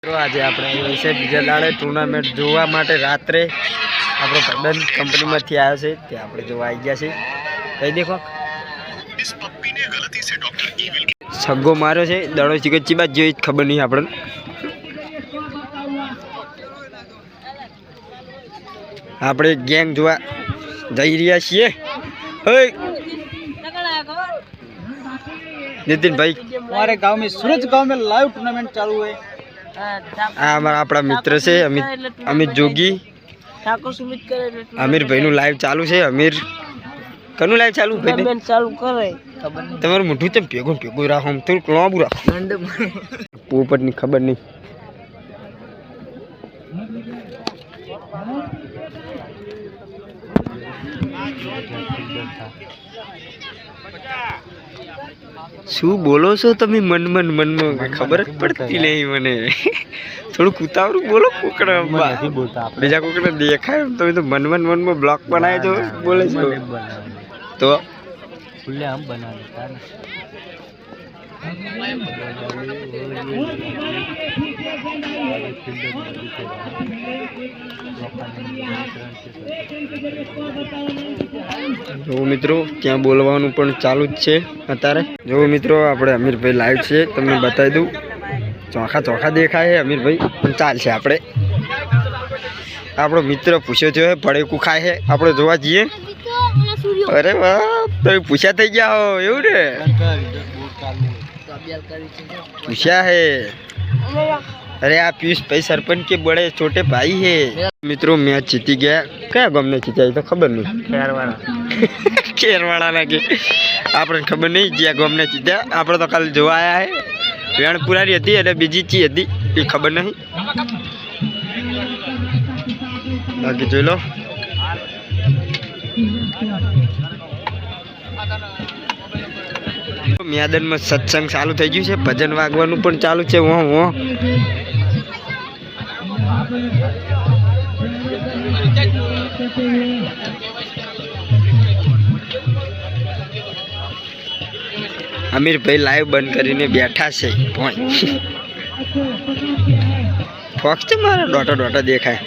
આજે આપણે વિશે બીજા દાડે ટુર્નામેન્ટ જોવા માટે રાત્રે આપણો ભાઈબંધ કંપનીમાંથી આવ્યો છે તે આપણે જોવા આવી ગયા છે. કહી દેખો છગ્ગો માર્યો છે દડો ચીકચી બાદ જેવી ખબર નહીં આપણને. આપણે ગેંગ જોવા જઈ રહ્યા છીએ. नितिन भाई हमारे गांव में सूरज गांव में लाइव टूर्नामेंट चालू है. આપણા મિત્ર છે અમિત જોગી. અમીર ભાઈ નું લાઈવ ચાલુ છે. અમીર કનું લાઈવ ચાલુ ભાઈ ચાલુ કરે તમારું મોઢું તેમ ભેગું ભેગું રાખો થોડું લાંબુ રાખો પોપટની ખબર નહીં. શું બોલો છો તમે? મનમાં ખબર જ પડતી નહીં મને. થોડું કુતાવરું બોલો. કોકડા બીજા કોકડા દેખાય તમે તો મનમાં બ્લોક બનાવે છો બોલે છો તો हम बना देता है. જો મિત્રો ત્યાં બોલવાનું પણ ચાલુ જ છે અત્યારે. જો મિત્રો આપણે અમીરભાઈ લાઈવ છે તમને બતાવી દઉં. ચોખા દેખાય છે અમીરભાઈ પણ ચાલશે. આપણે આપણો મિત્ર પૂછ્યો છે ભડેકું ખાય છે આપણે જોવા જઈએ. અરે વાહ તમે પૂછ્યા થઈ ગયા હો એવું ને? પૂછ્યા હે. अरे आप पीयूष भाई सरपंच के बड़े छोटे भाई है. मित्रों मैच जीती गया. क्या गम ने जीता तो खबर नहीं. खेरवाड़ा लागे आपने खबर नहीं जिया गम ने जीता. આપણે તો કાલે જોવા આયા હે. વેણપુરારી હતી એટલે બીજી ચી હતી એ ખબર નહીં. બાકી જોઈ લો. મેદાનમાં સત્સંગ ચાલુ થઈ ગયું છે. ભજન વાગવાનું પણ ચાલુ છે. અમીરભાઈ લાઈવ બંધ કરીને બેઠા છે. ફોક્સ છે મારા ડોટા દેખાય.